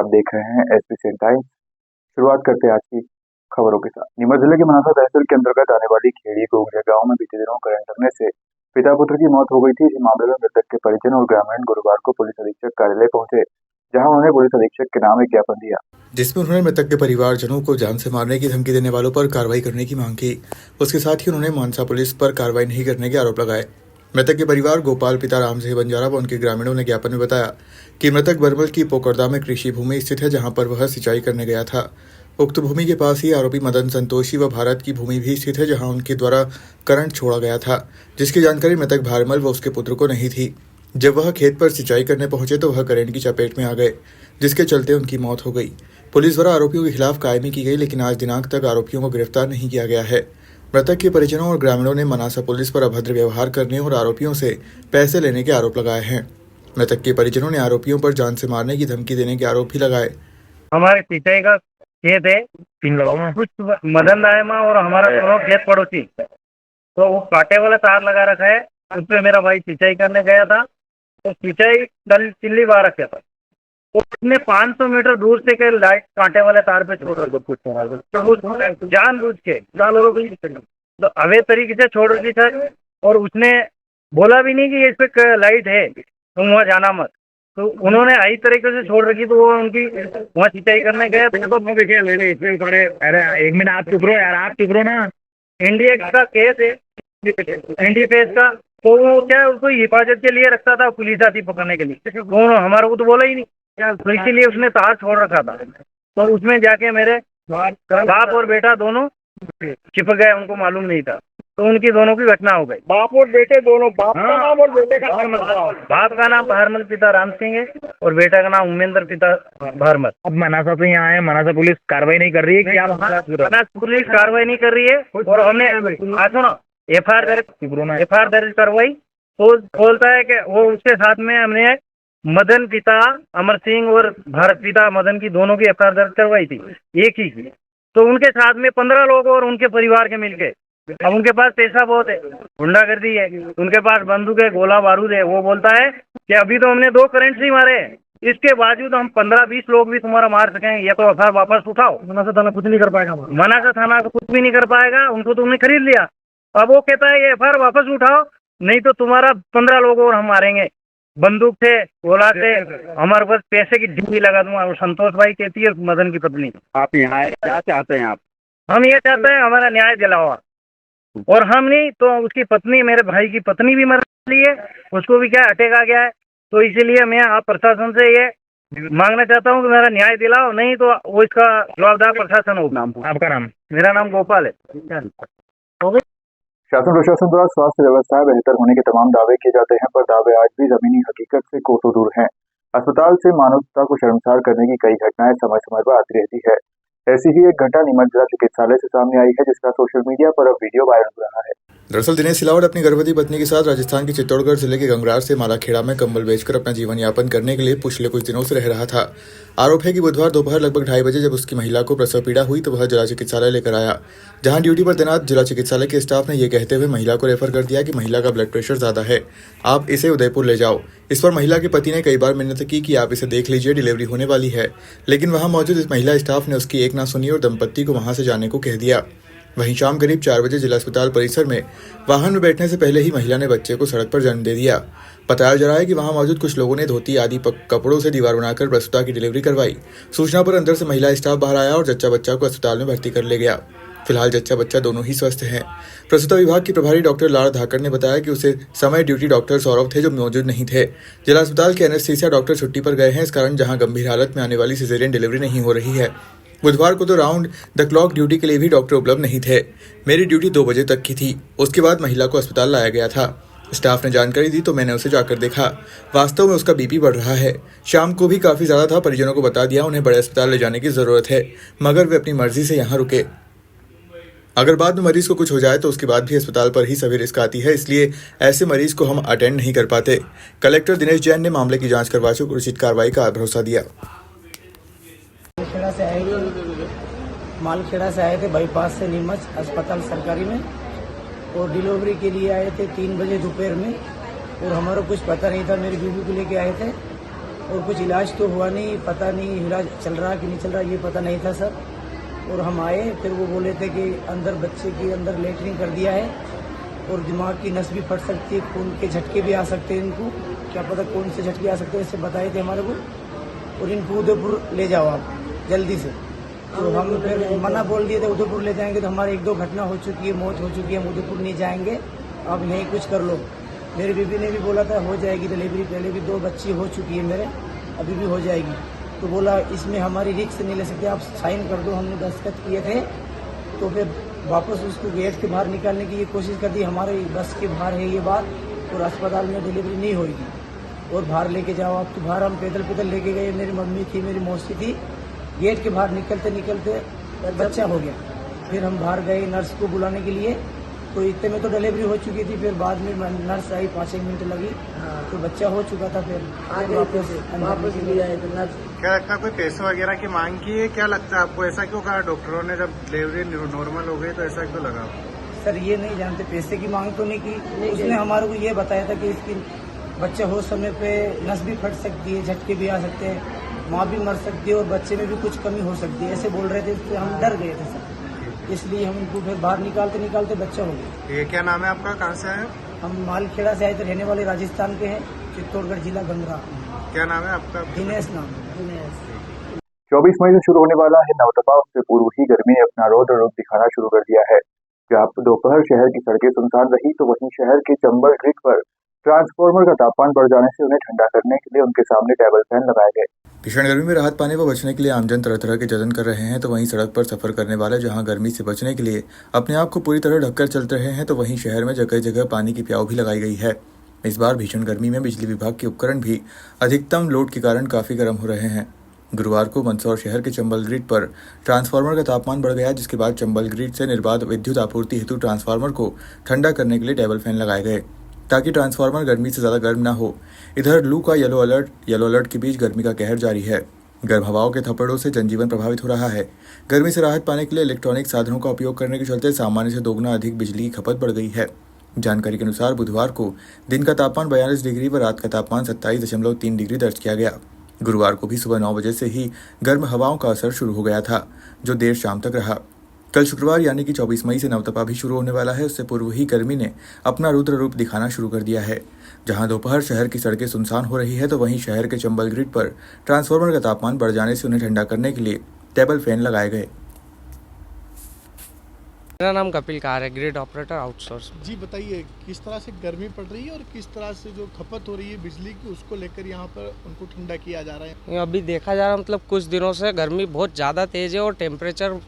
आप देख रहे हैं एसबी टाइम्स। शुरुआत करते हैं आज की खबरों के साथ। नीमच जिले के मनासा तहसील के अंतर्गत आने वाली खेड़ी गोगरिया गांव में बीते दिनों करंट लगने से पिता पुत्र की मौत हो गई थी। इस मामले में मृतक के परिजन और ग्रामीण गुरुवार को पुलिस अधीक्षक कार्यालय पहुंचे, जहां उन्होंने पुलिस अधीक्षक के नाम एक ज्ञापन दिया, जिसमें उन्होंने मृतक के परिवारजनों को जान से मारने की धमकी देने वालों पर कार्रवाई करने की मांग की। उसके साथ ही उन्होंने मानसा पुलिस पर कार्रवाई नहीं करने के आरोप लगाए। मृतक के परिवार गोपाल पिता राम सिंह बंजारा व उनके ग्रामीणों ने ज्ञापन में बताया कि मृतक बरमल की पोकरदा में कृषि भूमि स्थित है, जहां पर वह सिंचाई करने गया था। उक्त भूमि के पास ही आरोपी मदन संतोषी व भारत की भूमि भी स्थित है, जहां उनके द्वारा करंट छोड़ा गया था, जिसकी जानकारी मृतक भारमल व उसके पुत्र को नहीं थी। जब वह खेत पर सिंचाई करने पहुंचे तो वह करंट की चपेट में आ गए, जिसके चलते उनकी मौत हो गई। पुलिस द्वारा आरोपियों के खिलाफ कायमी की गई, लेकिन आज दिनांक तक आरोपियों को गिरफ्तार नहीं किया गया है। मृतक के परिजनों और ग्रामीणों ने मनासा पुलिस पर अभद्र व्यवहार करने और आरोपियों से पैसे लेने के आरोप लगाए हैं। मृतक के परिजनों ने आरोपियों पर जान से मारने की धमकी देने के आरोप भी लगाए। हमारे सिंचाई का खेत है, तीन लोगों में कुछ मदन दायमा और हमारा दोनों खेत पड़ोसी, तो वो कांटे वाला तार लगा रखा है। उस पर मेरा भाई सिंचाई करने गया था, तो सिंचाई चिल्ली बार रखा था, उसने 500 मीटर दूर से के लाइट कांटे वाले तार पे छोड़ तो जानबूझ के तो अवैध तरीके से छोड़ रखी था, और उसने बोला भी नहीं कि इस पे लाइट है तुम वहाँ जाना मत। तो उन्होंने आई तरीके से छोड़ रखी, तो वो उनकी वहाँ सिंचाई करने गए तो थोड़े अरे एक मिनट आप चुप रहो यार, आप चुप रहो ना। इंडिया का केस है, एनडीपीएस का, तो वो क्या उसको हिफाजत के लिए रखता था, पुलिस आती पकड़ने के लिए, तो हमारे को तो बोला ही नहीं, तो इसीलिए उसने तार छोड़ रखा था। तो उसमें जाके मेरे बाप और बेटा दोनों चिपक गए, उनको मालूम नहीं था, तो उनकी दोनों की घटना हो गई। बाप और बेटे दोनों, बाप का नाम और बेटे का नाम? बाप का नाम भारमल पिता राम सिंह है और बेटा का नाम उमेंद्र पिता भारमल। अब मनासा तो यहाँ है, मनासा पुलिस कार्रवाई नहीं कर रही है क्या? मनासा पुलिस कार्रवाई नहीं कर रही है, और हमने सुनो एफआईआर दर्ज करवाई। तो बोलता है कि वो उसके साथ में हमने मदन पिता अमर सिंह और भारत पिता मदन की दोनों की एफआईआर दर्ज करवाई थी, एक ही की। तो उनके साथ में 15 लोग और उनके परिवार के मिलके, अब उनके पास पैसा बहुत है, गुंडागर्दी है, उनके पास बंदूक है, गोला बारूद है। वो बोलता है कि अभी तो हमने 2 करंट ही मारे, इसके बावजूद हम 15-20 लोग भी तुम्हारा मार सकेंगे, ये तो एफआईआर वापस उठाओ। मनासा थाना कुछ नहीं कर पाएगा, मनासा थाना कुछ भी नहीं कर पाएगा, उनको तुमने खरीद लिया। अब वो कहता है ये एफआईआर वापस उठाओ, नहीं तो तुम्हारा 15 लोग और हम मारेंगे, बंदूक से, गोला से, हमारे पास पैसे की ढीली लगा दूंगा। और संतोष भाई कहती है मदन की पत्नी। आप यहाँ क्या चाहते हैं? आप हम ये चाहते हैं हमारा न्याय दिलावा, और हम नहीं तो उसकी पत्नी, मेरे भाई की पत्नी भी मर रही है, उसको भी क्या अटैक आ गया है। तो इसीलिए मैं आप प्रशासन से ये मांगना चाहता हूँ कि मेरा न्याय दिलाओ, नहीं तो वो इसका जवाबदार प्रशासन हो। आपका नाम? मेरा नाम गोपाल है। शासन प्रशासन द्वारा स्वास्थ्य व्यवस्था बेहतर होने के तमाम दावे किए जाते हैं, पर दावे आज भी जमीनी हकीकत से कोसों दूर हैं। अस्पताल से मानवता को शर्मसार करने की कई घटनाएं समय समय पर आती रहती है। ऐसी ही एक घटना नीमच जिला चिकित्सालय से सामने आई है, जिसका सोशल मीडिया पर अब वीडियो वायरल हो रहा है। दरअसल दिनेश सिलावट अपनी गर्भवती पत्नी के साथ राजस्थान के चित्तौड़गढ़ जिले के गंगरार से मालाखेड़ा में कंबल बेचकर अपना जीवन यापन करने के लिए पिछले कुछ दिनों से रह रहा था। आरोप है कि बुधवार दोपहर लगभग 2:30 बजे जब उसकी महिला को प्रसव पीड़ा हुई तो वह जिला चिकित्सालय लेकर आया, जहां ड्यूटी पर तैनात जिला चिकित्सालय के स्टाफ ने यह कहते हुए महिला को रेफर कर दिया कि महिला का ब्लड प्रेशर ज्यादा है, आप इसे उदयपुर ले जाओ। इस पर महिला के पति ने कई बार मिन्नत की कि आप इसे देख लीजिए, डिलीवरी होने वाली है, लेकिन वहां मौजूद इस महिला स्टाफ ने उसकी एक ना सुनी और दंपत्ति को वहां से जाने को कह दिया। वहीं शाम करीब 4 बजे जिला अस्पताल परिसर में वाहन में बैठने से पहले ही महिला ने बच्चे को सड़क पर जन्म दे दिया। बताया जा रहा है कि वहां मौजूद कुछ लोगों ने धोती आदि कपड़ों से दीवार बनाकर प्रसूता की डिलीवरी करवाई। सूचना पर अंदर से महिला स्टाफ बाहर आया और जच्चा बच्चा को अस्पताल में भर्ती कर ले गया। फिलहाल जच्चा बच्चा दोनों ही स्वस्थ हैं। प्रसूता विभाग की प्रभारी डॉक्टर लाड़ धाकड़ ने बताया कि उसे समय ड्यूटी डॉक्टर सौरभ थे जो मौजूद नहीं थे। जिला अस्पताल के एनेस्थीसिया डॉक्टर छुट्टी पर गए हैं, इस कारण जहां गंभीर हालत में आने वाली सिजेरियन डिलीवरी नहीं हो रही है। बुधवार को तो राउंड द क्लॉक ड्यूटी के लिए भी डॉक्टर उपलब्ध नहीं थे। मेरी ड्यूटी 2 बजे तक की थी। उसके बाद महिला को अस्पताल लाया गया था। स्टाफ ने जानकारी दी तो मैंने उसे जाकर देखा, वास्तव में उसका बीपी बढ़ रहा है। शाम को भी काफी ज्यादा था। परिजनों को बता दिया उन्हें बड़े अस्पताल ले जाने की जरूरत है, मगर वे अपनी मर्जी से यहाँ रुके। अगर बाद में मरीज को कुछ हो जाए तो उसके बाद भी अस्पताल पर ही सभी रिस्क आती है, इसलिए ऐसे मरीज को हम अटेंड नहीं कर पाते। कलेक्टर दिनेश जैन ने मामले की जांच करवा चुकी उचित कार्रवाई का भरोसा दिया। मालखेड़ा से आए थे बाईपास से नीमच अस्पताल सरकारी में, और डिलीवरी के लिए आए थे 3 बजे दोपहर में, और हमारा कुछ पता नहीं था। मेरी बीवी को लेके आए थे, और कुछ इलाज तो हुआ नहीं, पता नहीं इलाज चल रहा कि नहीं चल रहा, ये पता नहीं था सर। और हम आए, फिर वो बोले थे कि अंदर बच्चे के अंदर लेटरिन कर दिया है और दिमाग की नस भी फट सकती है, खून के झटके भी आ सकते हैं इनको, क्या पता कौन से झटके आ सकते हैं, ऐसे बताए थे हमारे को। और इनको उदयपुर ले जाओ आप जल्दी से। तो हम फिर मना बोल दिए थे, उदयपुर ले जाएंगे तो हमारे 1-2 घटना हो चुकी है, मौत हो चुकी है, हम उदयपुर नहीं जाएंगे, आप यहीं कुछ कर लो। मेरी बीबी ने भी बोला था हो जाएगी डिलीवरी, पहले भी 2 बच्ची हो चुकी है मेरे, अभी भी हो जाएगी। तो बोला इसमें हमारी रिस्क नहीं ले सकते, आप साइन कर दो। हमने दस्तखत किए थे, तो फिर वापस उसको गेट के बाहर निकालने की ये कोशिश कर दी, हमारे बस के बाहर है ये बात, और अस्पताल में डिलीवरी नहीं होगी और बाहर लेके जाओ आप। तो बाहर हम पैदल लेके गए, मेरी मम्मी थी, मेरी मौसी थी, गेट के बाहर निकलते निकलते बच्चा हो गया। फिर हम बाहर गए नर्स को बुलाने के लिए, तो इतने में तो डिलीवरी हो चुकी थी। फिर बाद में नर्स आई, 5-1 मिनट लगी, तो बच्चा हो चुका था। फिर वापस ले आए तो नर्स। क्या लगता है कोई पैसे वगैरह की मांग की है? क्या लगता है आपको, ऐसा क्यों कहा डॉक्टरों ने? जब डिलीवरी नॉर्मल हो गई तो ऐसा क्यों लगा? सर ये नहीं जानते, पैसे की मांग तो नहीं की, उसने हमारे को ये बताया था कि इसकी बच्चा हो समय पे नस भी फट सकती है, झटके भी आ सकते हैं, माँ भी मर सकती है और बच्चे में भी कुछ कमी हो सकती है, ऐसे बोल रहे थे। इसलिए हम डर गए थे सर, इसलिए हम इनको फिर बाहर निकालते बच्चा हो गया। ये क्या नाम है आपका, कहाँ से आए? हम मालखेड़ा से आए थे, रहने वाले राजस्थान के हैं, चित्तौड़गढ़ जिला गंगरा। क्या नाम है आपका? दिनेश नाम है, दिनेश। 24 मई से शुरू होने वाला है नवतपा, उससे पूर्व ही गर्मी ने अपना रौद्र रूप दिखाना शुरू कर दिया है। जब दोपहर शहर की सड़कें सुनसान रही, तो वहीं शहर के चंबल ग्रिड पर ट्रांसफार्मर का तापमान बढ़ जाने से उन्हें ठंडा करने के लिए उनके सामने टेबल फैन लगाए गए। भीषण गर्मी में राहत पाने व बचने के लिए आमजन तरह तरह के जतन कर रहे हैं। तो वहीं सड़क पर सफर करने वाले जहां गर्मी से बचने के लिए अपने आप को पूरी तरह ढककर चल रहे हैं, तो वहीं शहर में जगह जगह पानी की प्याऊ भी लगाई गई है। इस बार भीषण गर्मी में बिजली विभाग के उपकरण भी अधिकतम लोड के कारण काफी गर्म हो रहे हैं। गुरुवार को मंदसौर शहर के चंबल ग्रिड पर ट्रांसफार्मर का तापमान बढ़ गया, जिसके बाद चंबल ग्रिड से निर्बाध विद्युत आपूर्ति हेतु ट्रांसफार्मर को ठंडा करने के लिए टेबल फैन लगाए गए, ताकि ट्रांसफार्मर गर्मी से ज़्यादा गर्म न हो। इधर लू का येलो अलर्ट के बीच गर्मी का कहर जारी है। गर्म हवाओं के थप्पड़ों से जनजीवन प्रभावित हो रहा है। गर्मी से राहत पाने के लिए इलेक्ट्रॉनिक साधनों का उपयोग करने के चलते सामान्य से दोगुना अधिक बिजली की खपत बढ़ गई है। जानकारी के अनुसार बुधवार को दिन का तापमान 42 डिग्री व रात का तापमान 27.3 डिग्री दर्ज किया गया। गुरुवार को भी सुबह 9 बजे से ही गर्म हवाओं का असर शुरू हो गया था, जो देर शाम तक रहा। कल शुक्रवार यानी कि 24 मई से नवतपा भी शुरू होने वाला है। उससे पूर्व ही गर्मी ने अपना रुद्र रूप दिखाना शुरू कर दिया है। जहां दोपहर शहर की सड़कें सुनसान हो रही है, तो वहीं शहर के चंबल ग्रिड पर ट्रांसफार्मर का तापमान बढ़ जाने से उन्हें ठंडा करने के लिए टेबल फैन लगाए गए। मेरा नाम कपिल कार है, ग्रिड ऑपरेटर आउटसोर्स। जी बताइए, किस तरह से गर्मी पड़ रही है और किस तरह से जो खपत हो रही है बिजली की, उसको लेकर यहाँ पर उनको ठंडा किया जा रहा है? अभी देखा जा रहा है, मतलब कुछ दिनों से गर्मी बहुत ज़्यादा तेज़ है और टेम्परेचर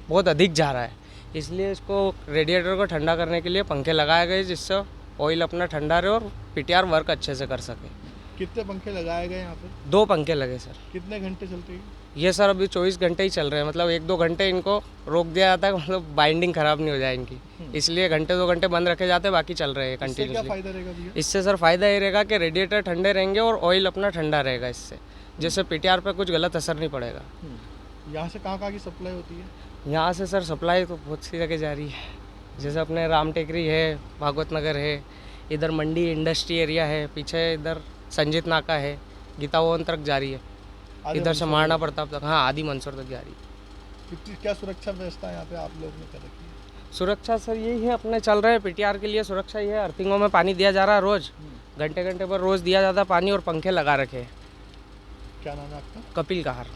बहुत अधिक जा रहा है, इसलिए इसको रेडिएटर को ठंडा करने के लिए पंखे लगाए गए, जिससे ऑयल अपना ठंडा रहे और पीटीआर वर्क अच्छे से कर सके। कितने पंखे लगाए गए यहाँ पर? 2 पंखे लगे सर। कितने घंटे चलते हैं ये सर? अभी 24 घंटे ही चल रहे हैं, मतलब 1-2 घंटे इनको रोक दिया जाता है, मतलब बाइंडिंग खराब नहीं हो जाए इनकी, इसलिए घंटे 2 घंटे बंद रखे जाते हैं, बाकी चल रहे हैं इससे क्या कंटिन्यूसली। फायदा रहेगा भैया? इससे सर फ़ायदा ये रहेगा कि रेडिएटर ठंडे रहेंगे और ऑयल अपना ठंडा रहेगा इससे, जिससे पीटीआर पे कुछ गलत असर नहीं पड़ेगा। यहाँ से कहाँ की सप्लाई होती है? यहाँ से सर सप्लाई तो बहुत सी जगह जा रही है, जैसे अपने राम टेकरी है, भागवत नगर है, इधर मंडी इंडस्ट्री एरिया है, पीछे इधर संजीत नाका है, गीता भवन तक जा रही है, इधर से महाराणा प्रताप तक, हाँ आदि मंदसौर तक जा रही है। कितनी क्या सुरक्षा व्यवस्था यहाँ पे आप लोग ने कर रखी है? सुरक्षा सर यही है, अपने चल रहे हैं पीटीआर के लिए सुरक्षा ही है। अर्थिंगों में पानी दिया जा रहा है, रोज़ घंटे घंटे पर रोज़ दिया जाता है पानी, और पंखे लगा रखे हैं। क्या नाम है आपका? कपिल कहार।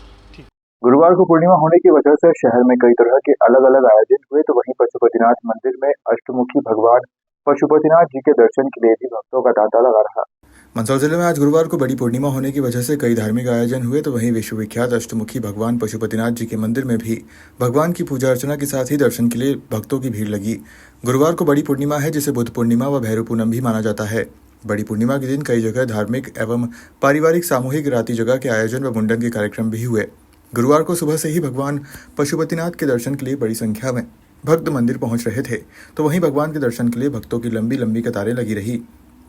गुरुवार को पूर्णिमा होने की वजह से शहर में कई तरह के अलग अलग आयोजन हुए, तो वहीं पशुपतिनाथ मंदिर में अष्टमुखी भगवान पशुपतिनाथ जी के दर्शन के लिए भी भक्तों का तांता लगा रहा। मंदसौर जिले में आज गुरुवार को बड़ी पूर्णिमा होने की वजह से कई धार्मिक आयोजन हुए, तो वहीं विश्वविख्यात अष्टमुखी भगवान पशुपतिनाथ जी के मंदिर में भी भगवान की पूजा अर्चना के साथ ही दर्शन के लिए भक्तों की भीड़ लगी। गुरुवार को बड़ी पूर्णिमा है, जिसे बुद्ध पूर्णिमा व भैरव पूनम भी माना जाता है। बड़ी पूर्णिमा के दिन कई जगह धार्मिक एवं पारिवारिक सामूहिक रात्रि जगह के आयोजन व मुंडन के कार्यक्रम भी हुए। गुरुवार को सुबह से ही भगवान पशुपतिनाथ के दर्शन के लिए बड़ी संख्या में भक्त मंदिर पहुंच रहे थे, तो वहीं भगवान के दर्शन के लिए भक्तों की लंबी लंबी कतारें लगी रही।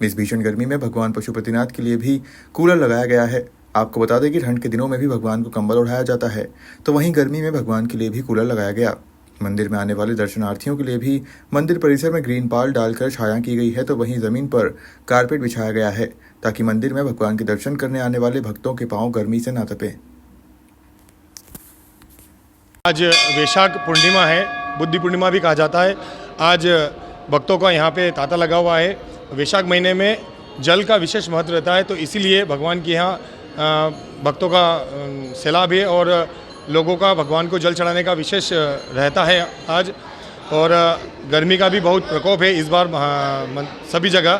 इस भीषण गर्मी में भगवान पशुपतिनाथ के लिए भी कूलर लगाया गया है। आपको बता दें कि ठंड के दिनों में भी भगवान को कंबल ओढ़ाया जाता है, तो वहीं गर्मी में भगवान के लिए भी कूलर लगाया गया। मंदिर में आने वाले दर्शनार्थियों के लिए भी मंदिर परिसर में ग्रीन पाल डालकर छाया की गई है, तो वहीं जमीन पर कारपेट बिछाया गया है ताकि मंदिर में भगवान के दर्शन करने आने वाले भक्तों के पांव गर्मी से ना तपे। आज वैशाख पूर्णिमा है, बुद्धि पूर्णिमा भी कहा जाता है। आज भक्तों का यहाँ पे तांता लगा हुआ है। वैशाख महीने में जल का विशेष महत्व रहता है, तो इसीलिए भगवान के यहाँ भक्तों का सैलाब है और लोगों का भगवान को जल चढ़ाने का विशेष रहता है आज। और गर्मी का भी बहुत प्रकोप है इस बार सभी जगह।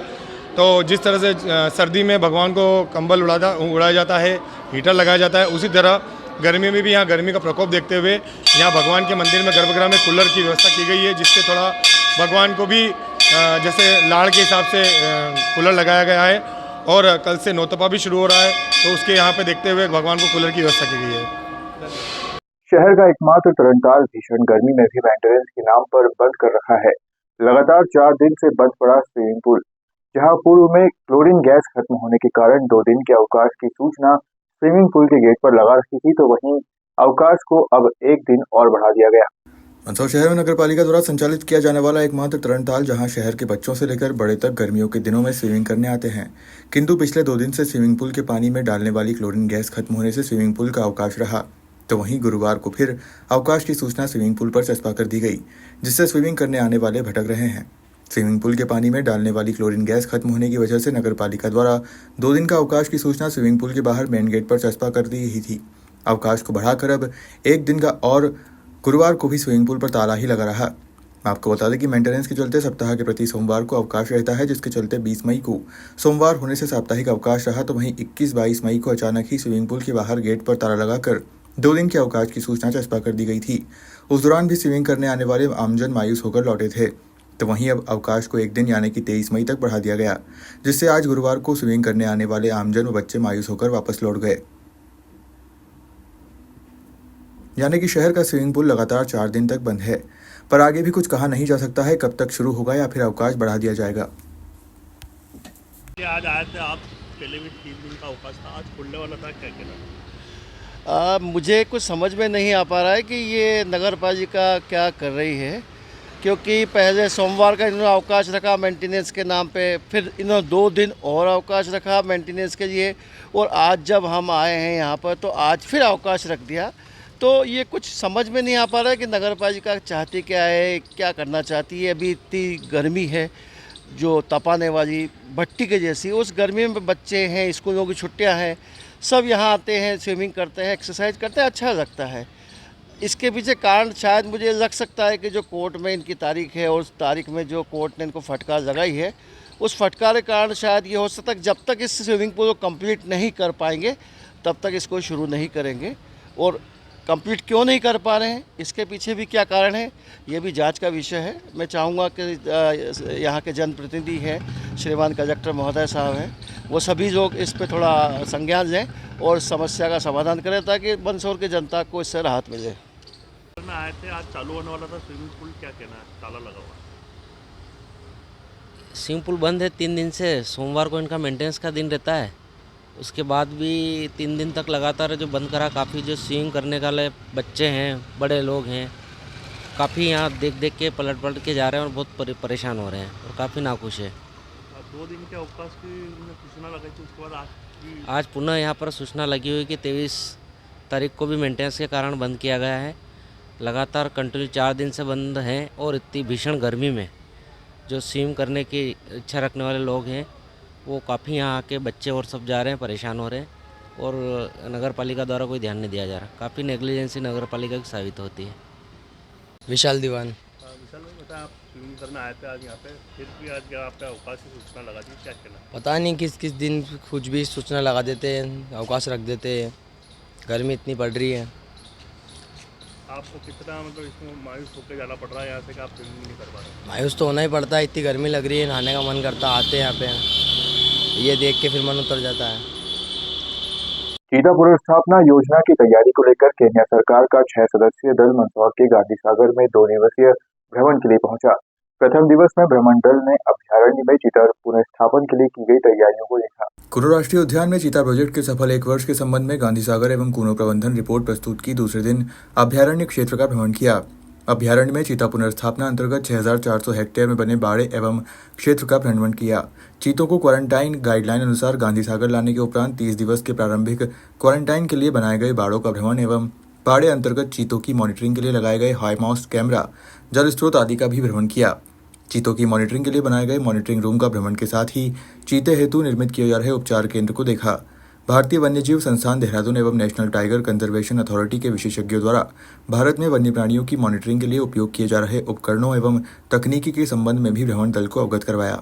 तो जिस तरह से सर्दी में भगवान को कंबल उड़ाया जाता है, हीटर लगाया जाता है, उसी तरह गर्मी में भी यहाँ गर्मी का प्रकोप देखते हुए यहाँ भगवान के मंदिर में गर्भगृह में कूलर की व्यवस्था की गई है, जिससे थोड़ा भगवान को भी जैसे लाड़ के हिसाब से कूलर लगाया गया है। और कल से नौतपा भी शुरू हो रहा है, तो उसके यहाँ पे देखते हुए भगवान को कूलर की व्यवस्था की गई है। शहर का एकमात्र तरनताल भीषण गर्मी में भी मेंटेनेंस के नाम पर बंद कर रखा है। लगातार 4 दिन से बंद पड़ा स्विमिंग पूल, जहां पूर्व में क्लोरीन गैस खत्म होने के कारण 2 दिन के अवकाश की सूचना स्विमिंग पूल के गेट पर लगा रखी थी, तो वहीं अवकाश को अब 1 दिन और बढ़ा दिया गया। मंदसौर शहर में नगर पालिका द्वारा संचालित किया जाने वाला एकमात्र तरणताल, जहां शहर के बच्चों से लेकर बड़े तक गर्मियों के दिनों में स्विमिंग करने आते हैं, किंतु पिछले 2 दिन से स्विमिंग पूल के पानी में डालने वाली क्लोरीन गैस खत्म होने से स्विमिंग पूल का अवकाश रहा। तो वहीं गुरुवार को फिर अवकाश की सूचना स्विमिंग पूल पर चस्पा कर दी गई, जिससे स्विमिंग करने आने वाले भटक रहे हैं। स्विमिंग पूल के पानी में डालने वाली क्लोरीन गैस खत्म होने की वजह से नगर पालिका द्वारा 2 दिन का अवकाश की सूचना स्विमिंग पूल के बाहर मेन गेट पर चस्पा कर दी गई थी। अवकाश को बढ़ाकर अब 1 दिन का और गुरुवार को भी स्विमिंग पूल पर ताला ही लगा रहा। आपको बता दें कि मेंटेनेंस के चलते सप्ताह के प्रति सोमवार को अवकाश रहता है, जिसके चलते 20 मई को सोमवार होने से साप्ताहिक अवकाश रहा। तो वहीं 21-22 मई को अचानक ही स्विमिंग पूल के बाहर गेट पर ताला लगाकर 2 दिन के अवकाश की सूचना चस्पा कर दी गई थी। उस दौरान भी स्विमिंग करने आने वाले आमजन मायूस होकर लौटे थे। तो वहीं अब अवकाश को 1 दिन यानी कि 23 मई तक बढ़ा दिया गया, जिससे आज गुरुवार को स्विमिंग करने आने वाले आमजन व बच्चे मायूस होकर वापस लौट गए। यानी कि शहर का स्विमिंग पूल लगातार 4 दिन तक बंद है, पर आगे भी कुछ कहा नहीं जा सकता है कब तक शुरू होगा या फिर अवकाश बढ़ा दिया जाएगा। आज आए थे आप, पहले भी 3 दिन का अवकाश था, आज खुलने वाला था, क्या कहना? मुझे कुछ समझ में नहीं आ पा रहा है कि ये नगर पालिका क्या कर रही है, क्योंकि पहले सोमवार का इन्होंने अवकाश रखा मेंटेनेंस के नाम पे, फिर इन्होंने 2 दिन और अवकाश रखा मेंटेनेंस के लिए, और आज जब हम आए हैं यहाँ पर तो आज फिर अवकाश रख दिया। तो ये कुछ समझ में नहीं आ पा रहा है कि नगर पालिका चाहती क्या है, क्या करना चाहती है। अभी इतनी गर्मी है जो तपाने वाली भट्टी के जैसी, उस गर्मी में बच्चे हैं, स्कूलों की छुट्टियां हैं, सब यहाँ आते हैं, स्विमिंग करते हैं, एक्सरसाइज करते हैं, अच्छा लगता है। इसके पीछे कारण शायद मुझे लग सकता है कि जो कोर्ट में इनकी तारीख है और उस तारीख में जो कोर्ट ने इनको फटकार लगाई है, उस फटकार के कारण शायद ये हो सकता है कि जब तक इस स्विमिंग पूल को कंप्लीट नहीं कर पाएंगे तब तक इसको शुरू नहीं करेंगे। और कंप्लीट क्यों नहीं कर पा रहे हैं, इसके पीछे भी क्या कारण है, ये भी जांच का विषय है। मैं चाहूँगा कि यहाँ के जनप्रतिनिधि हैं, श्रीमान कलेक्टर महोदय साहब हैं, वो सभी लोग इस पे थोड़ा संज्ञान लें और समस्या का समाधान करें, ताकि मंदसौर की जनता को इससे राहत मिले। में आए थे, आज चालू होने वाला था स्विमिंग पूल, क्या कहना है? ताला लगा हुआ? स्विमिंग पूल बंद है 3 दिन से। सोमवार को इनका मेंटेनेंस का दिन रहता है, उसके बाद भी 3 दिन तक लगातार जो बंद करा। काफ़ी जो स्विमिंग करने वाले बच्चे हैं, बड़े लोग हैं, काफ़ी यहाँ देख देख के पलट के जा रहे हैं और बहुत परेशान हो रहे हैं और काफ़ी नाखुश है। 2 दिन के अवकाश की सूचना लगाई थी, उसके बाद आज पुनः यहाँ पर सूचना लगी हुई कि 23 तारीख को भी मेंटेनेंस के कारण बंद किया गया है। लगातार कंटिन्यू 4 दिन से बंद हैं और इतनी भीषण गर्मी में जो स्विम करने की इच्छा रखने वाले लोग हैं वो काफ़ी यहाँ आके बच्चे और सब जा रहे हैं, परेशान हो रहे हैं, और नगर पालिका द्वारा कोई ध्यान नहीं दिया जा रहा। काफ़ी नेग्लिजेंसी नगर पालिका की साबित होती है। विशाल दीवान। विशाल भाई, बता, आप स्विमिंग करने आए थे आज यहाँ पे, फिर भी आज आपका अवकाश की सूचना लगा दी, क्या कहना? पता नहीं किस दिन कुछ भी सूचना लगा देते हैं, अवकाश रख देते हैं। गर्मी इतनी पड़ रही है। आपको कितना मतलब इसमें मायूस होकर जाना पड़ रहा है यहाँ से कि आप स्विमिंग नहीं कर पा रहे? मायूस तो होना ही पड़ता है, इतनी गर्मी लग रही है, नहाने का मन करता है, आते हैं यहाँ पे, ये देख के फिर मन उतर जाता है। चीता पुनर्स्थापना योजना की तैयारी को लेकर केन्या सरकार का 6 सदस्यीय दल मंदसौर के गांधी सागर में 2 दिवसीय भ्रमण के लिए पहुंचा। प्रथम दिवस में भ्रमण दल ने अभ्यारण्य में चीता पुनर्स्थापन के लिए की गई तैयारियों को देखा। कुनो राष्ट्रीय उद्यान में चीता प्रोजेक्ट के सफल 1 वर्ष के संबंध में गांधी सागर एवं कुनो प्रबंधन रिपोर्ट प्रस्तुत की। दूसरे दिन अभ्यारण्य क्षेत्र का भ्रमण किया। अभ्यारण्य में चीता पुनर्स्थापना अंतर्गत 6,400 हेक्टेयर में बने बाड़े एवं क्षेत्र का भ्रमण किया। चीतों को क्वारंटाइन गाइडलाइन अनुसार गांधी सागर लाने के उपरांत 30 दिवस के प्रारंभिक क्वारंटाइन के लिए बनाए गए बाड़ों का भ्रमण एवं बाड़े अंतर्गत चीतों की मॉनिटरिंग के लिए लगाए गए हाई माउस कैमरा, जल स्रोत आदि का भी भ्रमण किया। चीतों की मॉनिटरिंग के लिए बनाए गए मॉनिटरिंग रूम का भ्रमण के साथ ही चीते हेतु निर्मित किए जा रहे उपचार केंद्र को देखा। भारतीय वन्यजीव संस्थान देहरादून एवं नेशनल टाइगर कंजर्वेशन अथॉरिटी के विशेषज्ञों द्वारा भारत में वन्य प्राणियों की मॉनिटरिंग के लिए उपयोग किए जा रहे उपकरणों एवं तकनीकी के संबंध में भी भ्रमण दल को अवगत करवाया।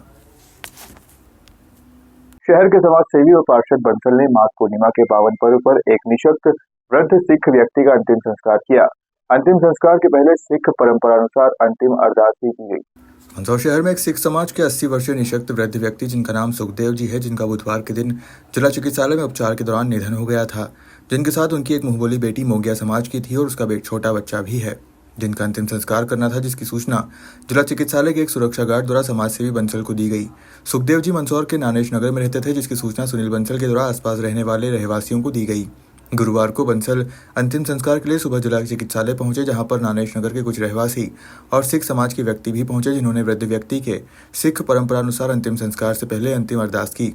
शहर के समाज सेवी और पार्षद बंसल ने माघ पूर्णिमा के पावन पर्व पर एक निशक्त वृद्ध सिख व्यक्ति का अंतिम संस्कार किया। अंतिम संस्कार के पहले सिख परंपरा अनुसार अंतिम अरदास भी की गई। मंदसौर शहर में एक सिख समाज के 80 वर्षीय निशक्त वृद्ध व्यक्ति जिनका नाम सुखदेव जी है, जिनका बुधवार के दिन जिला चिकित्सालय में उपचार के दौरान निधन हो गया था, जिनके साथ उनकी एक मुंहबोली बेटी मोगिया समाज की थी और उसका एक छोटा बच्चा भी है, जिनका अंतिम संस्कार करना था, जिसकी सूचना जिला चिकित्सालय के एक सुरक्षा गार्ड द्वारा समाजसेवी बंसल को दी गई। सुखदेव जी मंदसौर के नानेश नगर में रहते थे, जिसकी सूचना सुनील बंसल के द्वारा आसपास रहने वाले रहवासियों को दी गई। गुरुवार को बंसल अंतिम संस्कार के लिए सुबह जिला चिकित्सालय पहुंचे, जहां पर नानेश नगर के कुछ रहवासी और सिख समाज के व्यक्ति भी पहुंचे, जिन्होंने वृद्ध व्यक्ति के सिख परंपरा अनुसार अंतिम संस्कार से पहले अंतिम अरदास की,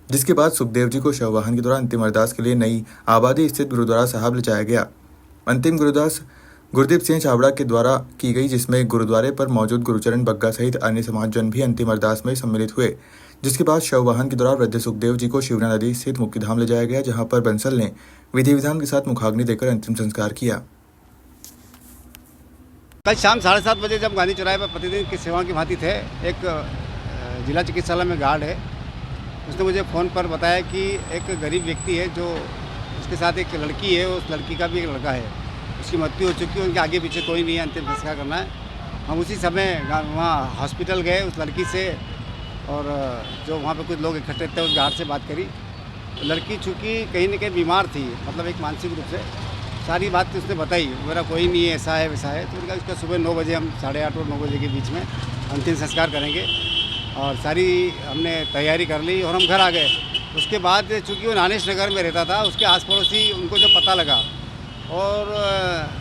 जिसके बाद सुखदेव जी को शव वाहन के द्वारा अंतिम अरदास के लिए नई आबादी स्थित गुरुद्वारा साहब ले जाया गया। अंतिम गुरुदास गुरदीप सिंह छाबड़ा के द्वारा की गई, जिसमें गुरुद्वारे पर मौजूद गुरुचरण बग्गा सहित अन्य समाजजन भी अंतिम अरदास में सम्मिलित हुए, जिसके बाद शव वाहन के द्वारा वृद्ध सुखदेव जी को शिवना नदी स्थित मुक्तिधाम ले जाया गया, जहां पर बंसल ने विधि विधान के साथ मुखाग्नि देकर अंतिम संस्कार किया। कल शाम 7:30 बजे जब गांधी चौराहे पर प्रतिदिन की सेवा की भांति थे, एक जिला चिकित्सालय में गार्ड है, उसने मुझे फ़ोन पर बताया कि एक गरीब व्यक्ति है जो उसके साथ एक लड़की है, उस लड़की का भी एक लड़का है, उसकी मृत्यु हो चुकी है, उनके आगे पीछे कोई नहीं है, अंतिम संस्कार करना है। हम उसी समय वहाँ हॉस्पिटल गए उस लड़की से, और जो वहाँ पे कुछ लोग इकट्ठे थे उस गार्ड से बात करी। लड़की चूँकि कहीं न कहीं बीमार थी, मतलब एक मानसिक रूप से, सारी बात उसने बताई, मेरा कोई नहीं है, ऐसा है वैसा है। तो उनका उसका सुबह 9 बजे, हम 8:30 और 9 बजे के बीच में अंतिम संस्कार करेंगे, और सारी हमने तैयारी कर ली और हम घर आ गए। उसके बाद चूँकि वो नानेश नगर में रहता था, उसके आस पड़ोसी उनको जब पता लगा, और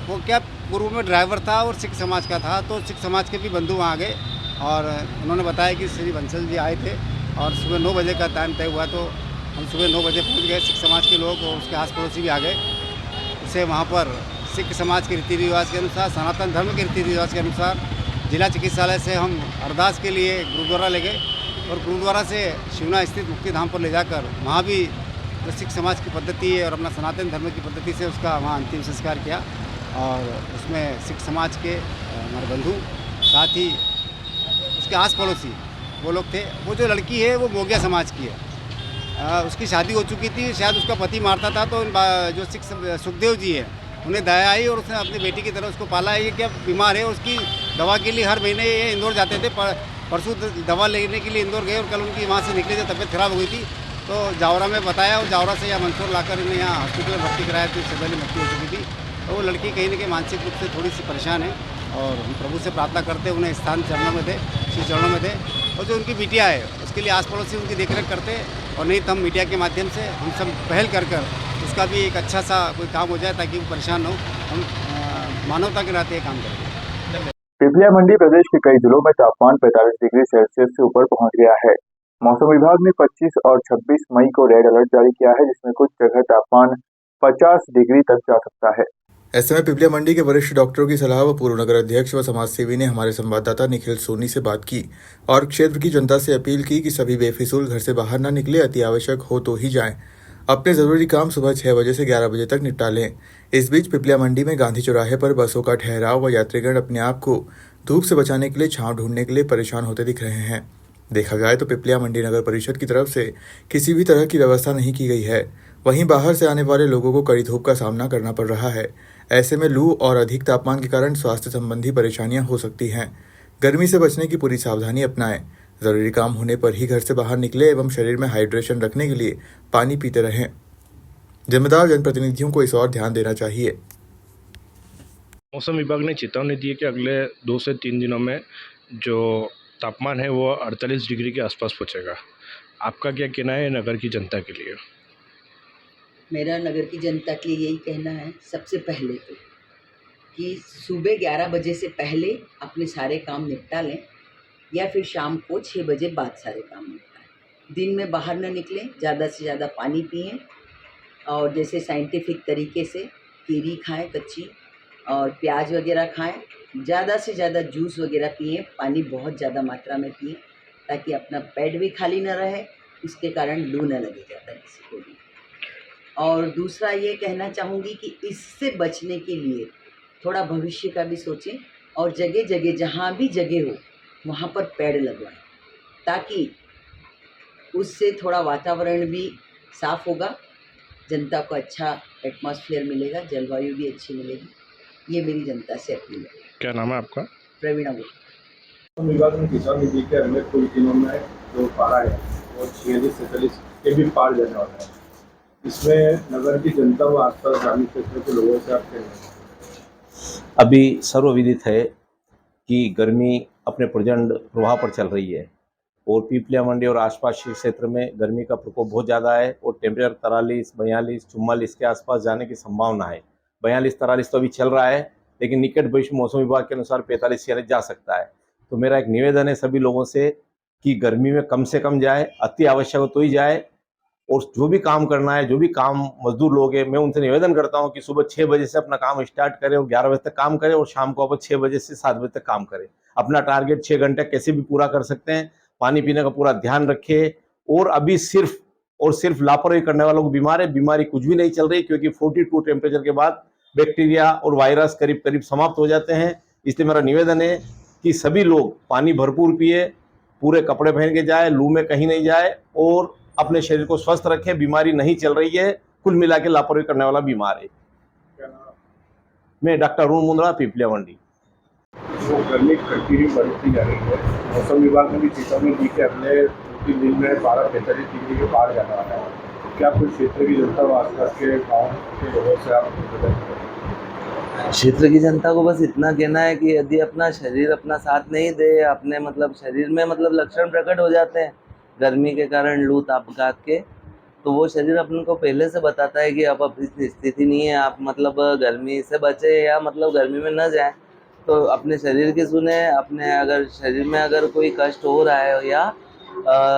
वो क्या पूर्व में ड्राइवर था और सिख समाज का था, तो सिख समाज के भी बंधु वहाँ आ गए और उन्होंने बताया कि श्री बंसल जी आए थे और सुबह 9 बजे का टाइम तय हुआ। तो हम सुबह 9 बजे पहुँच गए, सिख समाज के लोग और उसके आस पड़ोसी भी आ गए। उसे वहाँ पर सिख समाज के रीति रिवाज के अनुसार, सनातन धर्म के रीति रिवाज के अनुसार जिला चिकित्सालय से हम अरदास के लिए गुरुद्वारा ले गए, और गुरुद्वारा से शिवना स्थित मुक्तिधाम पर ले जाकर वहाँ भी जो सिख समाज की पद्धति है और अपना सनातन धर्म की पद्धति से उसका वहाँ अंतिम संस्कार किया। और उसमें सिख समाज के हमारे बंधु, साथ ही उसके आस पड़ोसी वो लोग थे। वो जो लड़की है वो मोगिया समाज की है, उसकी शादी हो चुकी थी, शायद उसका पति मारता था, तो जो सिख सुखदेव जी है उन्हें दया आई और उसने अपनी बेटी की तरह उसको पाला है। ये क्या बीमार है, उसकी दवा के लिए हर महीने ये इंदौर जाते थे, परसों दवा लेने के लिए इंदौर गए और कल उनकी वहाँ से निकली तो तबीयत खराब हो गई थी, तो जावरा में बताया और जावरा से यहाँ मंदसौर लाकर इन्हें यहाँ हॉस्पिटल में भर्ती कराया, तो इससे पहले मृत्यु हो चुकी थी। तो वो लड़की कहीं न कहीं मानसिक रूप से थोड़ी सी परेशान है, और हम प्रभु से प्रार्थना करते उन्हें स्थान चरणों में दे, श्री चरणों में दे। और जो उनकी बिटिया है उसके लिए आस पड़ोसी उनकी देखरेख करते, और नहीं तो हम मीडिया के माध्यम से हम सब पहल कर उसका भी एक अच्छा सा कोई काम हो जाए ताकि वो परेशान हो। हम मानवता के नाते काम करेंगे। पिपलिया मंडी प्रदेश के कई जिलों में तापमान 45 डिग्री सेल्सियस से ऊपर पहुंच गया है। मौसम विभाग ने 25 और 26 मई को रेड अलर्ट जारी किया है, जिसमें कुछ जगह तापमान 50 डिग्री तक जा सकता है। ऐसे में पिपलिया मंडी के वरिष्ठ डॉक्टरों की सलाह व पूर्व नगर अध्यक्ष व समाजसेवी ने हमारे संवाददाता निखिल सोनी से बात की और क्षेत्र की जनता से अपील की कि सभी बेफिजूल घर से बाहर न निकले, अति आवश्यक हो तो ही जाएं। अपने जरूरी काम सुबह 6 बजे से 11 बजे तक निपटा लें। इस बीच पिपलिया मंडी में गांधी चौराहे पर बसों का ठहराव व यात्रीगण अपने आप को धूप से बचाने के लिए छांव ढूंढने के लिए परेशान होते दिख रहे हैं। देखा जाए तो पिपलिया मंडी नगर परिषद की तरफ से किसी भी तरह की व्यवस्था नहीं की गई है। वहीं बाहर से आने वाले लोगों को कड़ी धूप का सामना करना पड़ रहा है। ऐसे में लू और अधिक तापमान के कारण स्वास्थ्य संबंधी परेशानियां हो सकती हैं। गर्मी से बचने की पूरी सावधानी अपनाएं। जरूरी काम होने पर ही घर से बाहर निकले एवं शरीर में हाइड्रेशन रखने के लिए पानी पीते रहें। जिम्मेदार जनप्रतिनिधियों को इस ओर ध्यान देना चाहिए। मौसम विभाग ने चेतावनी दी है कि अगले 2 से 3 दिनों में जो तापमान है वो 48 डिग्री के आसपास पहुंचेगा। आपका क्या कहना है नगर की जनता के लिए? मेरा नगर की जनता के लिए यही कहना है, सबसे पहले तो कि सुबह 11 बजे से पहले अपने सारे काम निपटा लें या फिर शाम को 6 बजे बाद सारे काम निपटाएं। दिन में बाहर न निकलें, ज़्यादा से ज़्यादा पानी पिएं और जैसे साइंटिफिक तरीके से कीवी खाएं कच्ची और प्याज वगैरह खाएं। ज़्यादा से ज़्यादा जूस वगैरह पिएं, पानी बहुत ज़्यादा मात्रा में पिएं ताकि अपना पेट भी खाली न रहे, इसके कारण लू न लगे ज़्यादा किसी को भी। और दूसरा ये कहना चाहूँगी कि इससे बचने के लिए थोड़ा भविष्य का भी सोचें और जगह जगह जहाँ भी जगह हो वहाँ पर पेड़ लगवाएं ताकि उससे थोड़ा वातावरण भी साफ़ होगा, जनता को अच्छा एटमॉस्फेयर मिलेगा, जलवायु भी अच्छी मिलेगी। ये मेरी जनता से अपील है। क्या नाम है आपका? प्रवीणा गुप्ता। विभाग ने चेतावनी दी कि अगले कुछ दिनों में जो पारा है वो 46-47 के भी पार जाने वाला है। इसमें नगर की जनता व आसपास ग्रामीण क्षेत्र के लोगों से आप क्या कहेंगे? अभी सर्वविदित है कि गर्मी अपने प्रचंड प्रभाव पर चल रही है और पीपलिया मंडी और आसपास के क्षेत्र में गर्मी का प्रकोप बहुत ज़्यादा है और टेम्परेचर 43, 42, 44 के आसपास जाने की संभावना है। 42-43 तो अभी चल रहा है, लेकिन निकट भविष्य मौसम विभाग के अनुसार 45-46 जा सकता है। तो मेरा एक निवेदन है सभी लोगों से कि गर्मी में कम से कम जाए, अति आवश्यक हो तो ही जाए, और जो भी काम करना है, जो भी काम मजदूर लोग हैं, मैं उनसे निवेदन करता हूं कि सुबह 6 बजे से अपना काम स्टार्ट करें और 11 बजे तक काम करें और शाम को आप 6 बजे से 7 बजे तक काम करें। अपना टारगेट 6 घंटे कैसे भी पूरा कर सकते हैं। पानी पीने का पूरा ध्यान रखें। और अभी सिर्फ और सिर्फ लापरवाही करने वालों को बीमारी कुछ भी नहीं चल रही, क्योंकि 42 टेम्परेचर के बाद बैक्टीरिया और वायरस करीब करीब समाप्त हो जाते हैं। इसलिए मेरा निवेदन है कि सभी लोग पानी भरपूर पिए, पूरे कपड़े पहन के जाए, लू में कहीं नहीं जाए और अपने शरीर को स्वस्थ रखें। बीमारी नहीं चल रही है, कुल मिला के लापरवाही करने वाला बीमार है। मैं डॉक्टर अरुण मुंद्रा, पीपलिया मंडी। वो गर्मी कंटिन्यू बढ़ती जा रही है। मौसम विभाग ने भी चेतावनी दी कि अगले 2-3 दिन में 12-45 डिग्री के पार जाने वाला है। क्या कुछ क्षेत्र की जनता व आसपास के गाँव के लोगों से आप निवेदन करें? क्षेत्र की जनता को बस इतना कहना है कि यदि अपना शरीर अपना साथ नहीं दे, अपने शरीर में लक्षण प्रकट हो जाते हैं गर्मी के कारण, लू तापघात के, तो वो शरीर अपन को पहले से बताता है कि अब अपनी स्थिति नहीं है, आप गर्मी से बचे या गर्मी में न जाए। तो अपने शरीर की सुने, अपने अगर शरीर में अगर कोई कष्ट हो रहा है या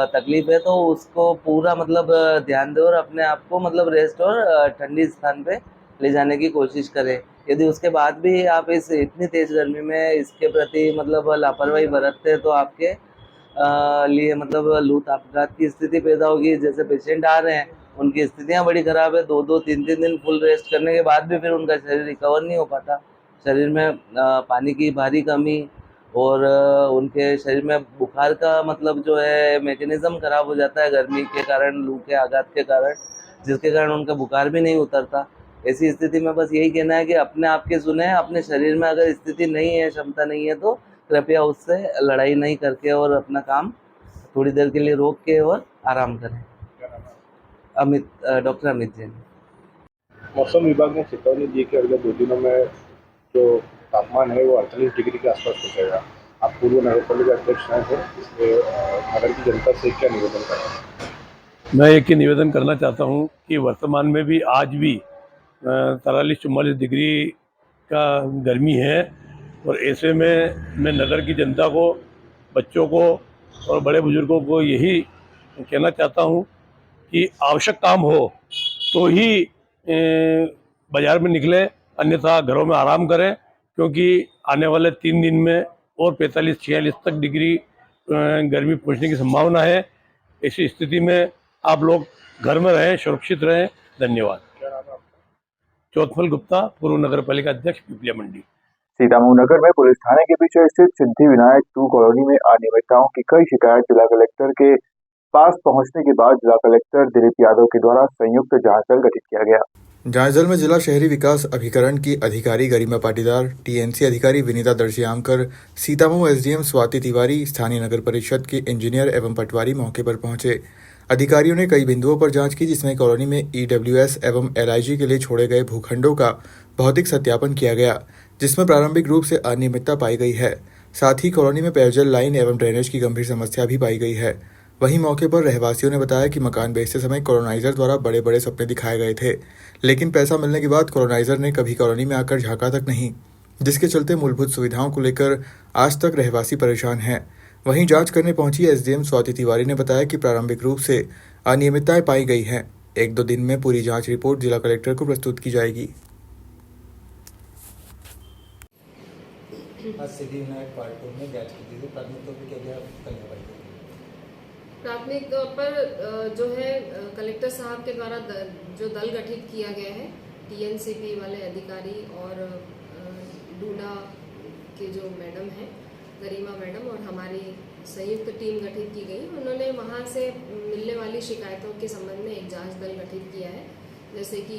तकलीफ है तो उसको पूरा ध्यान दे और अपने आप को रेस्ट और ठंडी स्थान पे ले जाने की कोशिश करें। यदि उसके बाद भी आप इस इतनी तेज़ गर्मी में इसके प्रति लापरवाही बरतते हैं तो आपके लिए लू तापघात की स्थिति पैदा होगी। जैसे पेशेंट आ रहे हैं, उनकी स्थितियां बड़ी ख़राब है, 2-2, 3-3 दिन फुल रेस्ट करने के बाद भी फिर उनका शरीर रिकवर नहीं हो पाता। शरीर में पानी की भारी कमी और उनके शरीर में बुखार का जो है मैकेनिज़्म ख़राब हो जाता है गर्मी के कारण, लू के आघात के कारण, जिसके कारण उनका बुखार भी नहीं उतरता। ऐसी स्थिति में बस यही कहना है कि अपने आप के सुने, अपने शरीर में अगर स्थिति नहीं है, क्षमता नहीं है तो कृपया उससे लड़ाई नहीं करके और अपना काम थोड़ी देर के लिए रोक के और आराम करें। डॉक्टर अमित जैन। मौसम विभाग ने चेतावनी दी कि अगले 2 दिनों में जो तापमान है वो 48 डिग्री के आसपास पहुँचेगा। आप पूर्व नगर पालिका अध्यक्ष हैं, इसलिए नगर की जनता से क्या निवेदन कर रहे हैं? मैं एक ही निवेदन करना चाहता हूँ कि वर्तमान में भी आज भी 43-44 डिग्री का गर्मी है और ऐसे में मैं नगर की जनता को, बच्चों को और बड़े बुजुर्गों को यही कहना चाहता हूँ कि आवश्यक काम हो तो ही बाज़ार में निकलें, अन्यथा घरों में आराम करें, क्योंकि आने वाले 3 दिन में और 45-46 तक डिग्री गर्मी पहुँचने की संभावना है। ऐसी स्थिति में आप लोग घर में रहें, सुरक्षित रहें। धन्यवाद। चौथफल गुप्ता, पूर्व नगर पालिका अध्यक्ष, पीपलिया मंडी। सीतामऊ नगर में पुलिस थाने के पीछे स्थित सिद्धि विनायक 2 कॉलोनी में अनियमितताओं की कई शिकायत जिला कलेक्टर के पास पहुंचने के बाद जिला कलेक्टर दिलीप यादव के द्वारा संयुक्त जांच दल गठित किया गया। जांच दल में जिला शहरी विकास अभिकरण की अधिकारी गरिमा पाटीदार, टीएनसी अधिकारी विनीता दर्शियांकर, सीतामऊ एसडीएम स्वाति तिवारी, स्थानीय नगर परिषद के इंजीनियर एवं पटवारी मौके पर पहुंचे। अधिकारियों ने कई बिंदुओं पर जांच की, जिसमें कॉलोनी में ईडब्ल्यूएस एवं एलआईजी के लिए छोड़े गए भूखंडों का भौतिक सत्यापन किया गया, जिसमें प्रारंभिक रूप से अनियमितता पाई गई है। साथ ही कॉलोनी में पेयजल लाइन एवं ड्रेनेज की गंभीर समस्या भी पाई गई है। वहीं मौके पर रहवासियों ने बताया कि मकान बेचते समय कॉलोनाइजर द्वारा बड़े बड़े सपने दिखाए गए थे, लेकिन पैसा मिलने के बाद कॉलोनाइजर ने कभी कॉलोनी में आकर झांका तक नहीं। जिसके चलते मूलभूत सुविधाओं को लेकर आज तक रहवासी परेशान हैं। वहीं जांच करने पहुंची एसडीएम स्वाति तिवारी ने बताया कि प्रारंभिक रूप से अनियमितताएं पाई गई हैं। 1-2 दिन में पूरी जांच रिपोर्ट जिला कलेक्टर को प्रस्तुत की जाएगी। प्राथमिक तौर पर जो है कलेक्टर साहब के द्वारा जो दल गठित किया गया है, टीएनसीपी वाले अधिकारी और डूडा के जो मैडम हैं, गरिमा मैडम, और हमारी संयुक्त टीम गठित की गई। उन्होंने वहाँ से मिलने वाली शिकायतों के संबंध में एक जांच दल गठित किया है, जैसे कि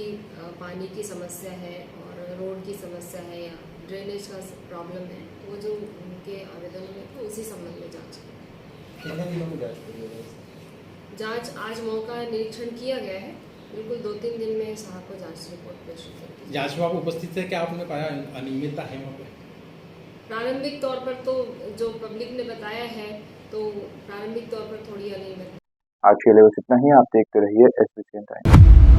पानी की समस्या है और रोड की समस्या है या ड्रेनेज का प्रॉब्लम है, वो जो उनके आवेदनों में था उसी संबंध में जांच की। कितने दिनों में जांच करी है? जांच आज मौका निरीक्षण किया गया है, बिल्कुल 2-3 दिन में साहब को जांच रिपोर्ट पेश करेंगे। जांच में आप उपस्थित थे, क्या आपने पाया अनियमितता है वहाँ पे? प्रारंभिक तौर पर तो जो पब्लिक ने बताया है, तो प्रारंभिक तौर पर थोड़ी अनियमित। आज के लिए बस इतना ही। आप देखते रहिए SBCN टाइम।